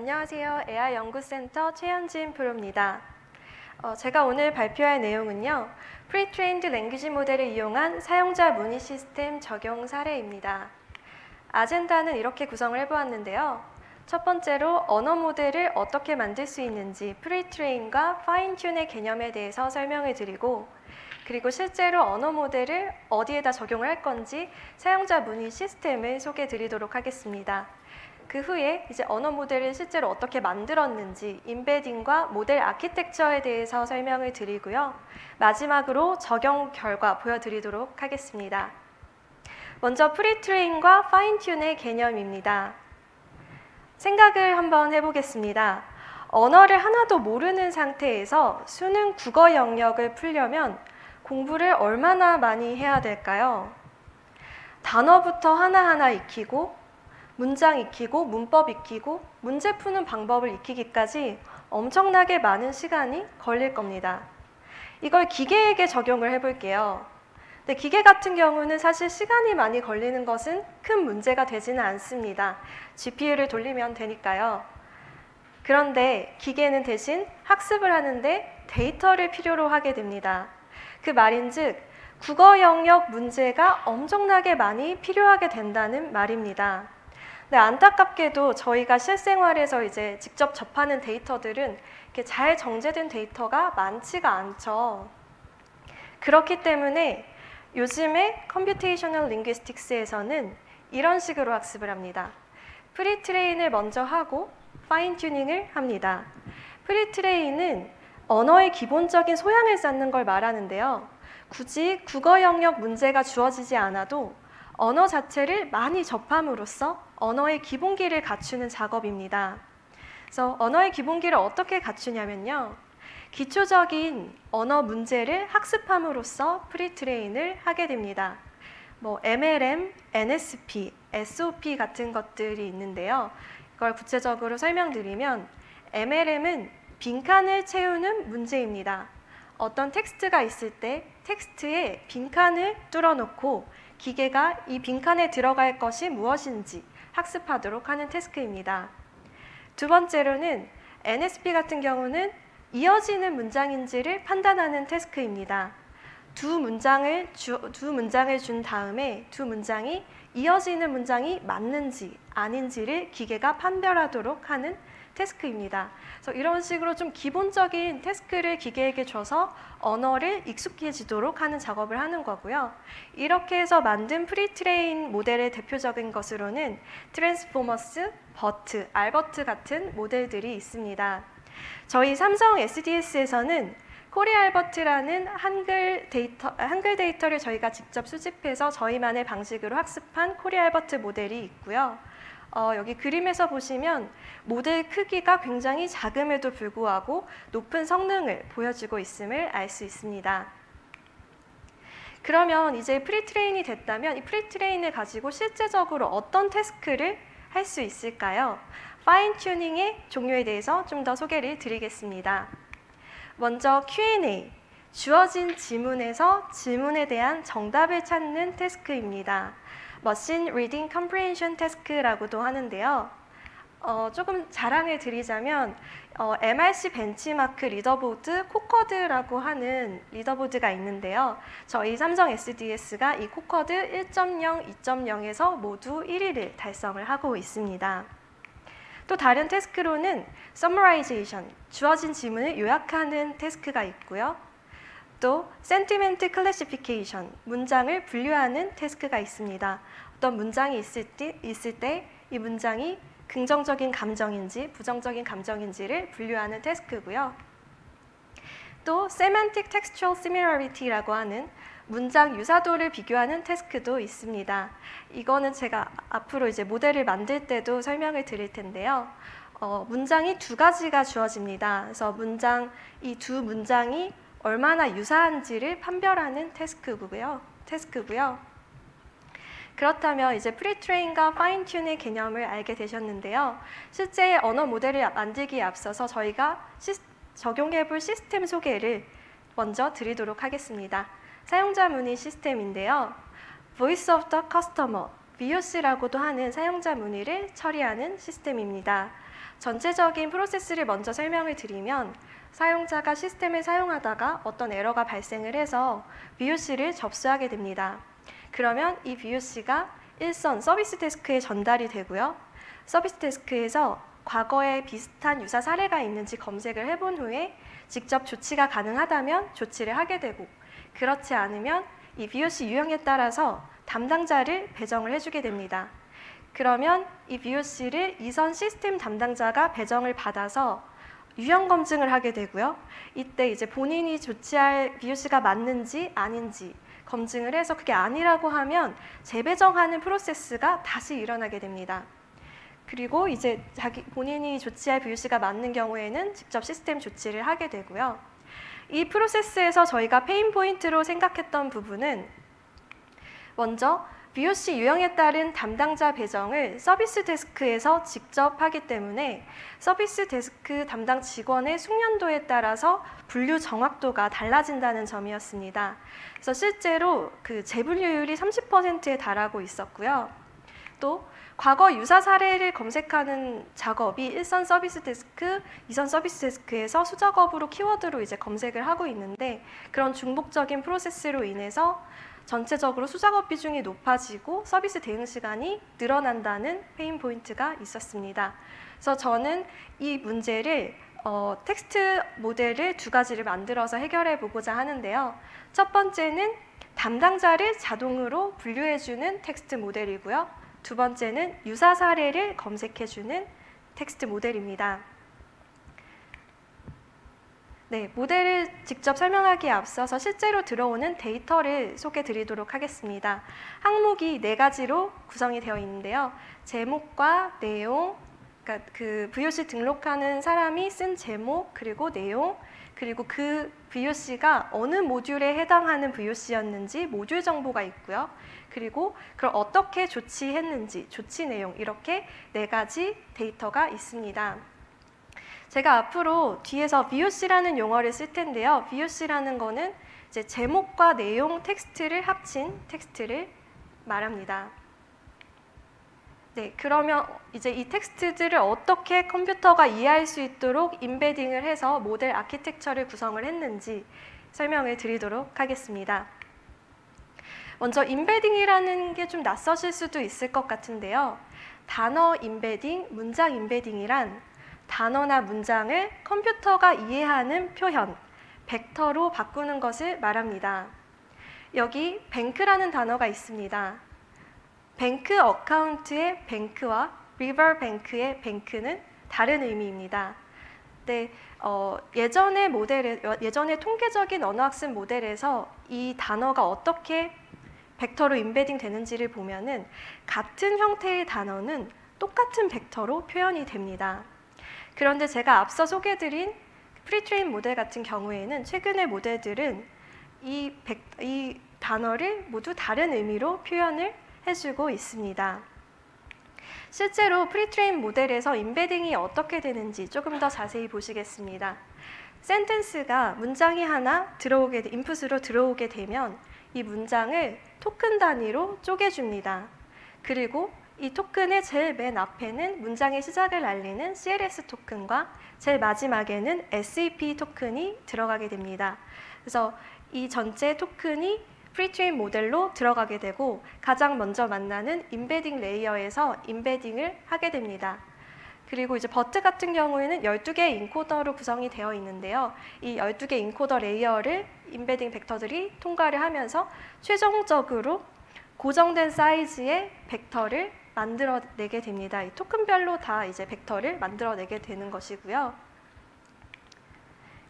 안녕하세요. AI 연구센터 최현진 프로입니다. 제가 오늘 발표할 내용은요. Pre-trained language 모델을 이용한 사용자 문의 시스템 적용 사례입니다. 아젠다는 이렇게 구성을 해보았는데요. 첫 번째로 언어 모델을 어떻게 만들 수 있는지 Pre-train과 Fine-tune의 개념에 대해서 설명을 드리고, 그리고 실제로 언어 모델을 어디에다 적용을 할 건지 사용자 문의 시스템을 소개해 드리도록 하겠습니다. 그 후에 이제 언어 모델을 실제로 어떻게 만들었는지 인베딩과 모델 아키텍처에 대해서 설명을 드리고요. 마지막으로 적용 결과 보여드리도록 하겠습니다. 먼저 프리트레인과 파인튠의 개념입니다. 생각을 한번 해보겠습니다. 언어를 하나도 모르는 상태에서 수능 국어 영역을 풀려면 공부를 얼마나 많이 해야 될까요? 단어부터 하나하나 익히고 문장 익히고 문법 익히고 문제 푸는 방법을 익히기까지 엄청나게 많은 시간이 걸릴 겁니다. 이걸 기계에게 적용을 해볼게요. 근데 기계 같은 경우는 사실 시간이 많이 걸리는 것은 큰 문제가 되지는 않습니다. GPU를 돌리면 되니까요. 그런데 기계는 대신 학습을 하는데 데이터를 필요로 하게 됩니다. 그 말인즉 국어 영역 문제가 엄청나게 많이 필요하게 된다는 말입니다. 네, 안타깝게도 저희가 실생활에서 이제 직접 접하는 데이터들은 이렇게 잘 정제된 데이터가 많지가 않죠. 그렇기 때문에 요즘에 컴퓨테이셔널 링귀스틱스에서는 이런 식으로 학습을 합니다. 프리트레인을 먼저 하고 파인 튜닝을 합니다. 프리트레인은 언어의 기본적인 소양을 쌓는 걸 말하는데요. 굳이 국어 영역 문제가 주어지지 않아도 언어 자체를 많이 접함으로써 언어의 기본기를 갖추는 작업입니다. 그래서 언어의 기본기를 어떻게 갖추냐면요. 기초적인 언어 문제를 학습함으로써 프리트레인을 하게 됩니다. MLM, NSP, SOP 같은 것들이 있는데요. 이걸 구체적으로 설명드리면 MLM은 빈칸을 채우는 문제입니다. 어떤 텍스트가 있을 때 텍스트에 빈칸을 뚫어놓고 기계가 이 빈칸에 들어갈 것이 무엇인지 학습하도록 하는 태스크입니다. 두 번째로는 NSP 같은 경우는 이어지는 문장인지를 판단하는 태스크입니다. 두 문장을 준 다음에 두 문장이 이어지는 문장이 맞는지 아닌지를 기계가 판별하도록 하는 태스크입니다. 그래서 이런 식으로 좀 기본적인 태스크를 기계에게 줘서 언어를 익숙해지도록 하는 작업을 하는 거고요. 이렇게 해서 만든 프리트레인 모델의 대표적인 것으로는 트랜스포머스, 버트, 알버트 같은 모델들이 있습니다. 저희 삼성 SDS에서는 코리알버트라는 한글 데이터를 저희가 직접 수집해서 저희만의 방식으로 학습한 코리알버트 모델이 있고요. 여기 그림에서 보시면 모델 크기가 굉장히 작음에도 불구하고 높은 성능을 보여주고 있음을 알 수 있습니다. 그러면 이제 프리트레인이 됐다면 이 프리트레인을 가지고 실제적으로 어떤 태스크를 할 수 있을까요? 파인 튜닝의 종류에 대해서 좀 더 소개를 드리겠습니다. 먼저 Q&A, 주어진 지문에서 질문에 대한 정답을 찾는 태스크입니다. 머신 리딩 컴프레hension 태스크라고도 하는데요. 조금 자랑을 드리자면 MRC 벤치마크 리더보드 코커드라고 하는 리더보드가 있는데요. 저희 삼성 SDS가 이 코커드 1.0, 2.0에서 모두 1위를 달성을 하고 있습니다. 또 다른 태스크로는 summarization, 주어진 지문을 요약하는 태스크가 있고요. 또 sentiment classification, 문장을 분류하는 태스크가 있습니다. 어떤 문장이 있을 때 이 문장이 긍정적인 감정인지 부정적인 감정인지를 분류하는 태스크고요. 또 semantic textual similarity라고 하는 문장 유사도를 비교하는 태스크도 있습니다. 이거는 제가 앞으로 이제 모델을 만들 때도 설명을 드릴 텐데요. 문장이 두 가지가 주어집니다. 그래서 이 두 문장이 얼마나 유사한지를 판별하는 태스크고요. 그렇다면 이제 프리트레인과 파인튠의 개념을 알게 되셨는데요. 실제 언어 모델을 만들기에 앞서서 저희가 적용해볼 시스템 소개를 먼저 드리도록 하겠습니다. 사용자 문의 시스템인데요. Voice of the Customer, VOC라고도 하는 사용자 문의를 처리하는 시스템입니다. 전체적인 프로세스를 먼저 설명을 드리면 사용자가 시스템을 사용하다가 어떤 에러가 발생을 해서 VOC를 접수하게 됩니다. 그러면 이 VOC가 일선 서비스 데스크에 전달이 되고요. 서비스 데스크에서 과거에 비슷한 유사 사례가 있는지 검색을 해본 후에 직접 조치가 가능하다면 조치를 하게 되고, 그렇지 않으면 이 VOC 유형에 따라서 담당자를 배정을 해주게 됩니다. 그러면 이 VOC를 이선 시스템 담당자가 배정을 받아서 유형 검증을 하게 되고요. 이때 이제 본인이 조치할 VOC가 맞는지 아닌지 검증을 해서 그게 아니라고 하면 재배정하는 프로세스가 다시 일어나게 됩니다. 그리고 이제 본인이 조치할 VOC가 맞는 경우에는 직접 시스템 조치를 하게 되고요. 이 프로세스에서 저희가 페인 포인트로 생각했던 부분은 먼저 VOC 유형에 따른 담당자 배정을 서비스 데스크에서 직접 하기 때문에 서비스 데스크 담당 직원의 숙련도에 따라서 분류 정확도가 달라진다는 점이었습니다. 그래서 실제로 그 재분류율이 30%에 달하고 있었고요. 또 과거 유사 사례를 검색하는 작업이 일선 서비스 데스크, 이선 서비스 데스크에서 수작업으로 키워드로 이제 검색을 하고 있는데, 그런 중복적인 프로세스로 인해서 전체적으로 수작업 비중이 높아지고 서비스 대응 시간이 늘어난다는 페인 포인트가 있었습니다. 그래서 저는 이 문제를 텍스트 모델을 두 가지를 만들어서 해결해 보고자 하는데요. 첫 번째는 담당자를 자동으로 분류해주는 텍스트 모델이고요. 두 번째는 유사 사례를 검색해주는 텍스트 모델입니다. 네, 모델을 직접 설명하기에 앞서서 실제로 들어오는 데이터를 소개해 드리도록 하겠습니다. 항목이 4가지로 구성이 되어 있는데요. 제목과 내용, 그러니까 그 VOC 등록하는 사람이 쓴 제목, 그리고 내용, 그리고 그 VOC가 어느 모듈에 해당하는 VOC였는지 모듈 정보가 있고요. 그리고 그걸 어떻게 조치했는지, 조치 내용, 이렇게 4가지 데이터가 있습니다. 제가 앞으로 뒤에서 VOC라는 용어를 쓸 텐데요. VOC라는 거는 이제 제목과 내용 텍스트를 합친 텍스트를 말합니다. 네, 그러면 이제 이 텍스트들을 어떻게 컴퓨터가 이해할 수 있도록 임베딩을 해서 모델 아키텍처를 구성을 했는지 설명을 드리도록 하겠습니다. 먼저 임베딩이라는 게 좀 낯서실 수도 있을 것 같은데요. 단어 임베딩, 문장 임베딩이란 단어나 문장을 컴퓨터가 이해하는 표현, 벡터로 바꾸는 것을 말합니다. 여기 뱅크라는 단어가 있습니다. 뱅크 어카운트의 뱅크와 리버뱅크의 뱅크는 다른 의미입니다. 네, 예전의 통계적인 언어학습 모델에서 이 단어가 어떻게 벡터로 임베딩 되는지를 보면은 같은 형태의 단어는 똑같은 벡터로 표현이 됩니다. 그런데 제가 앞서 소개해드린 프리트레인 모델 같은 경우에는 최근의 모델들은 이 단어를 모두 다른 의미로 표현을 해주고 있습니다. 실제로 프리트레인 모델에서 임베딩이 어떻게 되는지 조금 더 자세히 보시겠습니다. 센텐스가 문장이 하나 인풋으로 들어오게 되면 이 문장을 토큰 단위로 쪼개줍니다. 그리고 이 토큰의 제일 맨 앞에는 문장의 시작을 알리는 CLS 토큰과 제일 마지막에는 SEP 토큰이 들어가게 됩니다. 그래서 이 전체 토큰이 프리트레인 모델로 들어가게 되고 가장 먼저 만나는 임베딩 레이어에서 임베딩을 하게 됩니다. 그리고 이제 버트 같은 경우에는 12개의 인코더로 구성이 되어 있는데요. 이 12개 인코더 레이어를 임베딩 벡터들이 통과를 하면서 최종적으로 고정된 사이즈의 벡터를 만들어내게 됩니다. 이 토큰별로 다 이제 벡터를 만들어내게 되는 것이고요.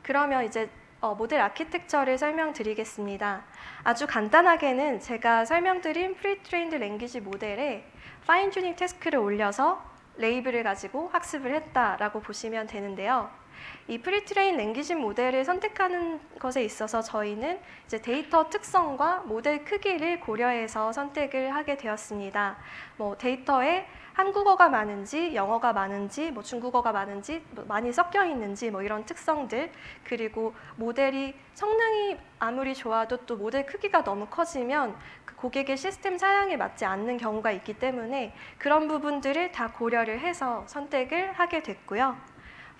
그러면 이제 모델 아키텍처를 설명드리겠습니다. 아주 간단하게는 제가 설명드린 프리트레인드 랭귀지 모델에 파인 튜닝 태스크를 올려서 레이블을 가지고 학습을 했다라고 보시면 되는데요. 이 프리트레인 랭귀지 모델을 선택하는 것에 있어서 저희는 이제 데이터 특성과 모델 크기를 고려해서 선택을 하게 되었습니다. 데이터에 한국어가 많은지, 영어가 많은지, 중국어가 많은지, 많이 섞여 있는지 이런 특성들, 그리고 모델이 성능이 아무리 좋아도 또 모델 크기가 너무 커지면 그 고객의 시스템 사양에 맞지 않는 경우가 있기 때문에 그런 부분들을 다 고려를 해서 선택을 하게 됐고요.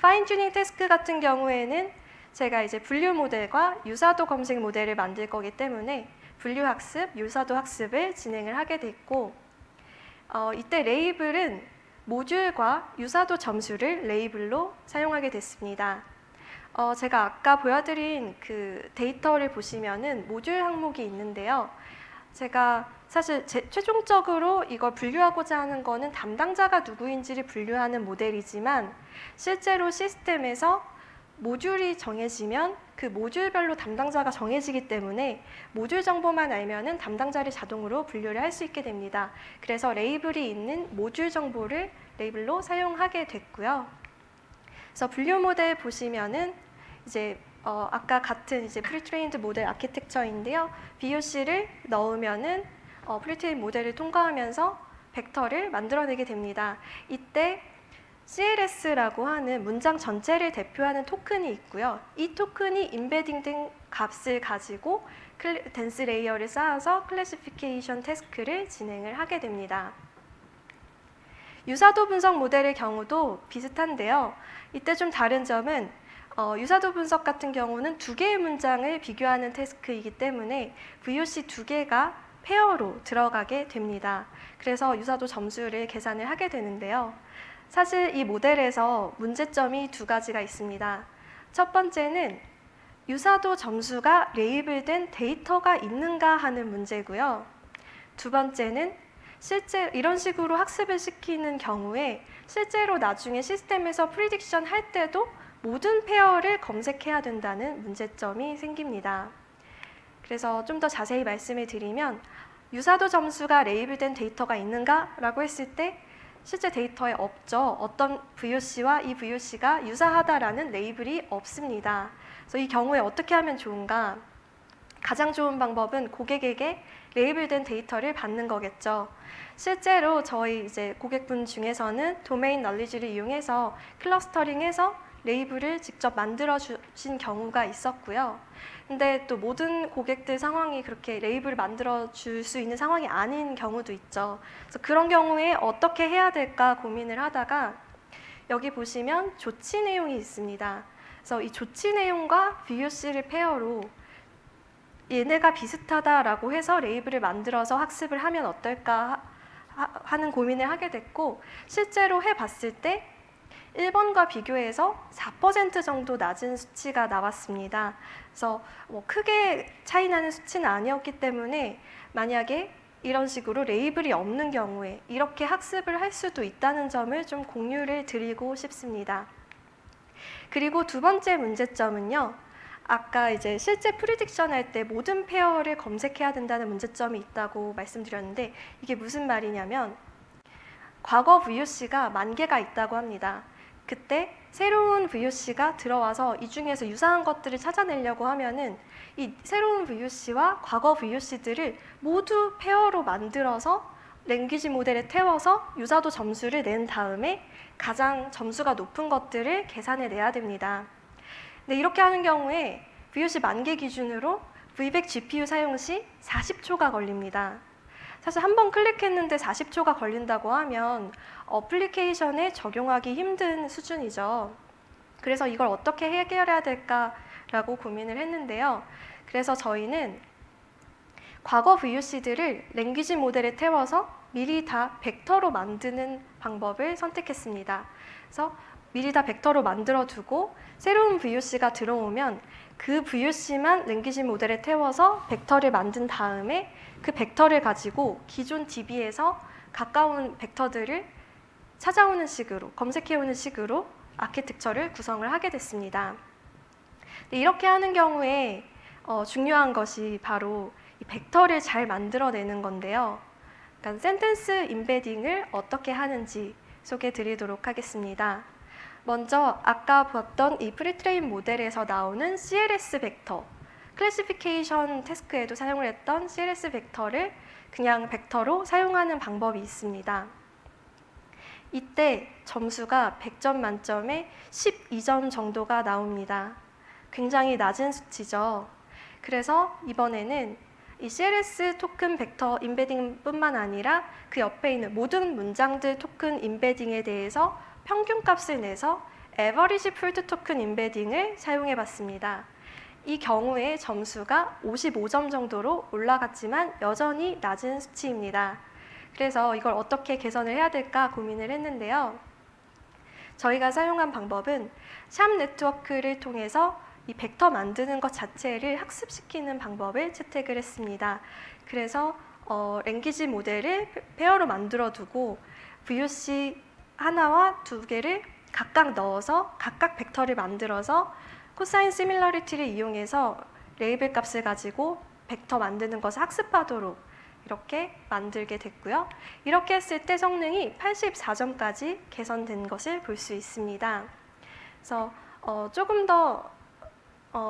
파인 튜닝 태스크 같은 경우에는 제가 이제 분류 모델과 유사도 검색 모델을 만들 거기 때문에 분류 학습, 유사도 학습을 진행을 하게 됐고, 이때 레이블은 모듈과 유사도 점수를 레이블로 사용하게 됐습니다. 제가 아까 보여드린 그 데이터를 보시면은 모듈 항목이 있는데요. 제가 사실 최종적으로 이걸 분류하고자 하는 거는 담당자가 누구인지를 분류하는 모델이지만 실제로 시스템에서 모듈이 정해지면 그 모듈별로 담당자가 정해지기 때문에 모듈 정보만 알면은 담당자를 자동으로 분류를 할 수 있게 됩니다. 그래서 레이블이 있는 모듈 정보를 레이블로 사용하게 됐고요. 그래서 분류 모델 보시면은 이제 아까 같은 이제 프리트레인드 모델 아키텍처인데요. BOC를 넣으면은 프리트레인 모델을 통과하면서 벡터를 만들어내게 됩니다. 이때 CLS라고 하는 문장 전체를 대표하는 토큰이 있고요. 이 토큰이 임베딩 된 값을 가지고 덴스 레이어를 쌓아서 클래시피케이션 태스크를 진행을 하게 됩니다. 유사도 분석 모델의 경우도 비슷한데요. 이때 좀 다른 점은 유사도 분석 같은 경우는 두 개의 문장을 비교하는 태스크이기 때문에 VOC 두 개가 페어로 들어가게 됩니다. 그래서 유사도 점수를 계산을 하게 되는데요. 사실 이 모델에서 문제점이 두 가지가 있습니다. 첫 번째는 유사도 점수가 레이블된 데이터가 있는가 하는 문제고요. 두 번째는 실제 이런 식으로 학습을 시키는 경우에 실제로 나중에 시스템에서 프리딕션 할 때도 모든 페어를 검색해야 된다는 문제점이 생깁니다. 그래서 좀 더 자세히 말씀을 드리면 유사도 점수가 레이블된 데이터가 있는가라고 했을 때 실제 데이터에 없죠. 어떤 VOC와 이 VOC가 유사하다라는 레이블이 없습니다. 그래서 이 경우에 어떻게 하면 좋은가? 가장 좋은 방법은 고객에게 레이블된 데이터를 받는 거겠죠. 실제로 저희 이제 고객분 중에서는 도메인 널리지를 이용해서 클러스터링해서 레이블을 직접 만들어 주신 경우가 있었고요. 근데 또 모든 고객들 상황이 그렇게 레이블을 만들어 줄 수 있는 상황이 아닌 경우도 있죠. 그래서 그런 경우에 어떻게 해야 될까 고민을 하다가 여기 보시면 조치 내용이 있습니다. 그래서 이 조치 내용과 VOC를 페어로 얘네가 비슷하다라고 해서 레이블을 만들어서 학습을 하면 어떨까 하는 고민을 하게 됐고, 실제로 해봤을 때 1번과 비교해서 4% 정도 낮은 수치가 나왔습니다. 그래서 크게 차이 나는 수치는 아니었기 때문에 만약에 이런 식으로 레이블이 없는 경우에 이렇게 학습을 할 수도 있다는 점을 좀 공유를 드리고 싶습니다. 그리고 두 번째 문제점은요. 아까 이제 실제 프리딕션 할 때 모든 페어를 검색해야 된다는 문제점이 있다고 말씀드렸는데 이게 무슨 말이냐면 과거 VOC가 10,000개가 있다고 합니다. 그때 새로운 VOC가 들어와서 이 중에서 유사한 것들을 찾아내려고 하면은 이 새로운 VOC와 과거 VOC들을 모두 페어로 만들어서 랭귀지 모델에 태워서 유사도 점수를 낸 다음에 가장 점수가 높은 것들을 계산해 내야 됩니다. 근데 이렇게 하는 경우에 VOC 10,000개 기준으로 VBAC GPU 사용 시 40초가 걸립니다. 사실 한 번 클릭했는데 40초가 걸린다고 하면 어플리케이션에 적용하기 힘든 수준이죠. 그래서 이걸 어떻게 해결해야 될까라고 고민을 했는데요. 그래서 저희는 과거 VOC들을 랭귀지 모델에 태워서 미리 다 벡터로 만드는 방법을 선택했습니다. 그래서 미리 다 벡터로 만들어 두고 새로운 VOC가 들어오면 그 VOC만 랭귀지 모델에 태워서 벡터를 만든 다음에 그 벡터를 가지고 기존 DB에서 가까운 벡터들을 찾아오는 식으로, 검색해오는 식으로 아키텍처를 구성을 하게 됐습니다. 이렇게 하는 경우에 중요한 것이 바로 이 벡터를 잘 만들어내는 건데요. 그러니까 센텐스 임베딩을 어떻게 하는지 소개해 드리도록 하겠습니다. 먼저 아까 봤던 이 프리트레인 모델에서 나오는 CLS 벡터, 클래시피케이션 태스크에도 사용을 했던 CLS 벡터를 그냥 벡터로 사용하는 방법이 있습니다. 이때 점수가 100점 만점에 12점 정도가 나옵니다. 굉장히 낮은 수치죠. 그래서 이번에는 이 CLS 토큰 벡터 임베딩뿐만 아니라 그 옆에 있는 모든 문장들 토큰 임베딩에 대해서 평균값을 내서 에버리지 풀드 토큰 임베딩을 사용해 봤습니다. 이 경우에 점수가 55점 정도로 올라갔지만 여전히 낮은 수치입니다. 그래서 이걸 어떻게 개선을 해야 될까 고민을 했는데요. 저희가 사용한 방법은 샵 네트워크를 통해서 이 벡터 만드는 것 자체를 학습시키는 방법을 채택을 했습니다. 그래서 랭귀지 모델을 페어로 만들어 두고 VOC 하나와 두 개를 각각 넣어서 각각 벡터를 만들어서 코사인 시밀러리티를 이용해서 레이블 값을 가지고 벡터 만드는 것을 학습하도록 이렇게 만들게 됐고요. 이렇게 했을 때 성능이 84점까지 개선된 것을 볼 수 있습니다. 그래서 조금 더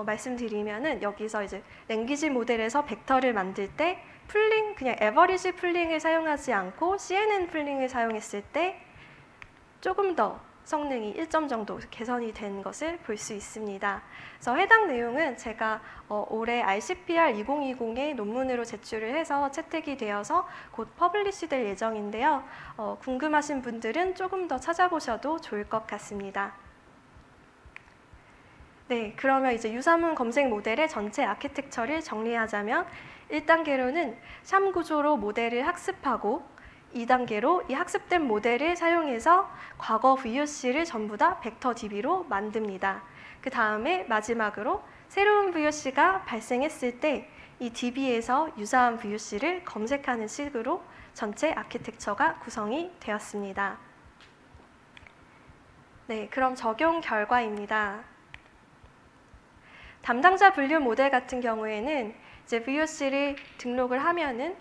말씀드리면은 여기서 이제 랭귀지 모델에서 벡터를 만들 때 풀링, 그냥 에버리지 풀링을 사용하지 않고 CNN 풀링을 사용했을 때 조금 더 성능이 1점 정도 개선이 된 것을 볼 수 있습니다. 그래서 해당 내용은 제가 올해 RCPR 2020의 논문으로 제출을 해서 채택이 되어서 곧 퍼블리시 될 예정인데요. 궁금하신 분들은 조금 더 찾아보셔도 좋을 것 같습니다. 네, 그러면 이제 유사문 검색 모델의 전체 아키텍처를 정리하자면 1단계로는 샵 구조로 모델을 학습하고 2단계로 이 학습된 모델을 사용해서 과거 VOC를 전부 다 벡터 DB로 만듭니다. 그 다음에 마지막으로 새로운 VOC가 발생했을 때 이 DB에서 유사한 VOC를 검색하는 식으로 전체 아키텍처가 구성이 되었습니다. 네, 그럼 적용 결과입니다. 담당자 분류 모델 같은 경우에는 이제 VOC를 등록을 하면은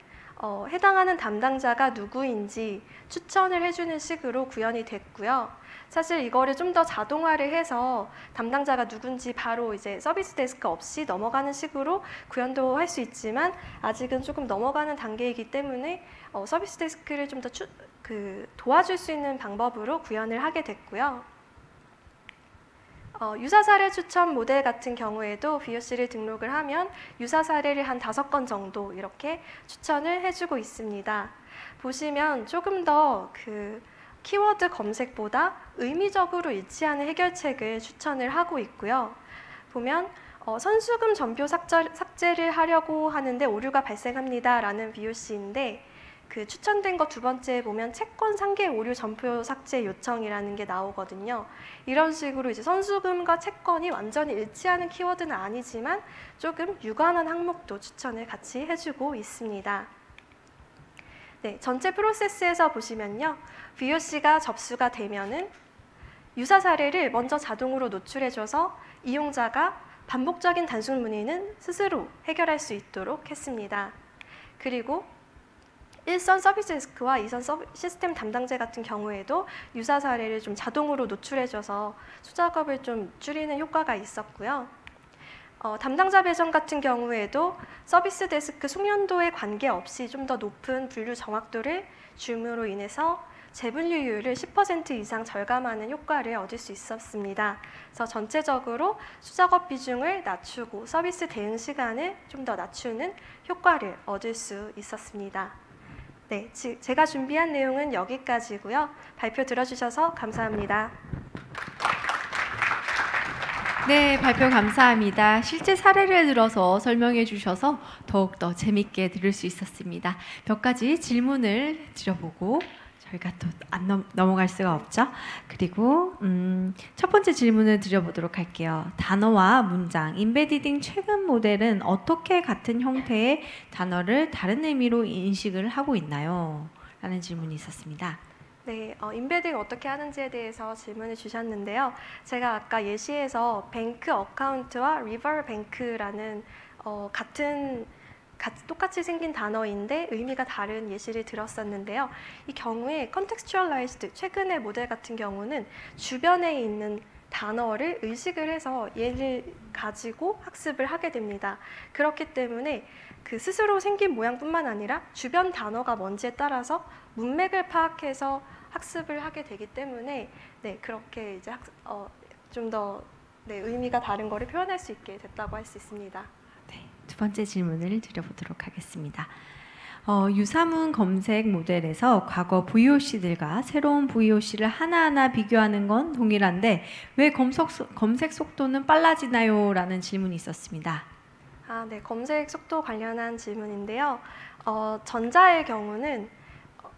해당하는 담당자가 누구인지 추천을 해주는 식으로 구현이 됐고요. 사실 이거를 좀 더 자동화를 해서 담당자가 누군지 바로 이제 서비스 데스크 없이 넘어가는 식으로 구현도 할 수 있지만 아직은 조금 넘어가는 단계이기 때문에 서비스 데스크를 좀 더 도와줄 수 있는 방법으로 구현을 하게 됐고요. 유사 사례 추천 모델 같은 경우에도 VOC를 등록을 하면 유사 사례를 한 5건 정도 이렇게 추천을 해주고 있습니다. 보시면 조금 더 키워드 검색보다 의미적으로 일치하는 해결책을 추천을 하고 있고요. 보면 선수금 전표 삭제를 하려고 하는데 오류가 발생합니다 라는 VOC인데 그 추천된 거 두 번째에 보면 채권 상계 오류 전표 삭제 요청이라는 게 나오거든요. 이런 식으로 이제 선수금과 채권이 완전히 일치하는 키워드는 아니지만 조금 유관한 항목도 추천을 같이 해주고 있습니다. 네, 전체 프로세스에서 보시면요. VOC가 접수가 되면은 유사 사례를 먼저 자동으로 노출해줘서 이용자가 반복적인 단순 문의는 스스로 해결할 수 있도록 했습니다. 그리고 1선 서비스 데스크와 2선 시스템 담당자 같은 경우에도 유사 사례를 좀 자동으로 노출해줘서 수작업을 좀 줄이는 효과가 있었고요. 담당자 배정 같은 경우에도 서비스 데스크 숙련도에 관계없이 좀 더 높은 분류 정확도를 줌으로 인해서 재분류율을 10% 이상 절감하는 효과를 얻을 수 있었습니다. 그래서 전체적으로 수작업 비중을 낮추고 서비스 대응 시간을 좀 더 낮추는 효과를 얻을 수 있었습니다. 네, 제가 준비한 내용은 여기까지고요. 발표 들어주셔서 감사합니다. 네, 발표 감사합니다. 실제 사례를 들어서 설명해 주셔서 더욱더 재밌게 들을 수 있었습니다. 몇 가지 질문을 드려보고 저희가 또 안 넘어갈 수가 없죠. 그리고 첫 번째 질문을 드려보도록 할게요. 단어와 문장, 인베디딩 최근 모델은 어떻게 같은 형태의 단어를 다른 의미로 인식을 하고 있나요? 라는 질문이 있었습니다. 네, 인베딩 어떻게 하는지에 대해서 질문을 주셨는데요. 제가 아까 예시에서 뱅크 어카운트와 리버 뱅크라는 같은 똑같이 생긴 단어인데 의미가 다른 예시를 들었었는데요. 이 경우에 contextualized, 최근의 모델 같은 경우는 주변에 있는 단어를 의식을 해서 얘를 가지고 학습을 하게 됩니다. 그렇기 때문에 그 스스로 생긴 모양뿐만 아니라 주변 단어가 뭔지에 따라서 문맥을 파악해서 학습을 하게 되기 때문에 네, 그렇게 이제 좀 더 의미가 다른 거를 표현할 수 있게 됐다고 할 수 있습니다. 네, 두 번째 질문을 드려보도록 하겠습니다. 유사문 검색 모델에서 과거 VOC들과 새로운 VOC를 하나하나 비교하는 건 동일한데 왜 검색 속도는 빨라지나요? 라는 질문이 있었습니다. 네, 검색 속도 관련한 질문인데요. 전자의 경우는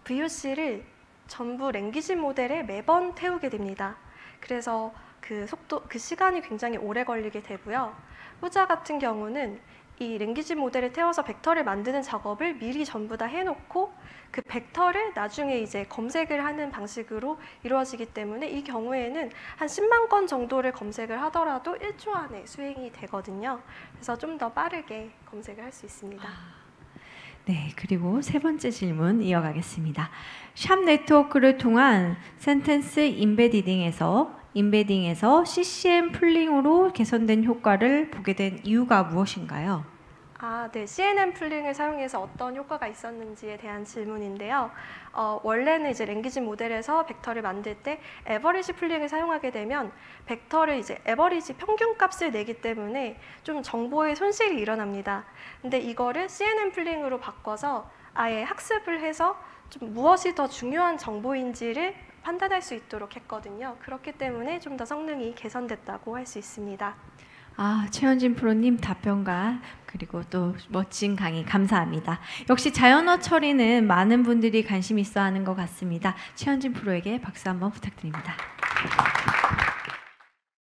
VOC를 전부 랭귀지 모델에 매번 태우게 됩니다. 그래서 그 시간이 굉장히 오래 걸리게 되고요. 후자 같은 경우는 이 랭귀지 모델을 태워서 벡터를 만드는 작업을 미리 전부 다 해놓고 그 벡터를 나중에 이제 검색을 하는 방식으로 이루어지기 때문에 이 경우에는 한 10만 건 정도를 검색을 하더라도 1초 안에 수행이 되거든요. 그래서 좀 더 빠르게 검색을 할 수 있습니다. 네, 그리고 세 번째 질문 이어가겠습니다. 샵 네트워크를 통한 센텐스 인베딩에서 CCM 풀링으로 개선된 효과를 보게 된 이유가 무엇인가요? 네, CNN 풀링을 사용해서 어떤 효과가 있었는지에 대한 질문인데요. 원래는 이제 랭귀지 모델에서 벡터를 만들 때 에버리지 풀링을 사용하게 되면 벡터를 이제 에버리지 평균 값을 내기 때문에 좀 정보의 손실이 일어납니다. 근데 이거를 CNN 풀링으로 바꿔서 아예 학습을 해서 좀 무엇이 더 중요한 정보인지를 판단할 수 있도록 했거든요. 그렇기 때문에 좀 더 성능이 개선됐다고 할 수 있습니다. 최현진 프로님 답변과 그리고 또 멋진 강의 감사합니다. 역시 자연어 처리는 많은 분들이 관심 있어 하는 것 같습니다. 최현진 프로에게 박수 한번 부탁드립니다.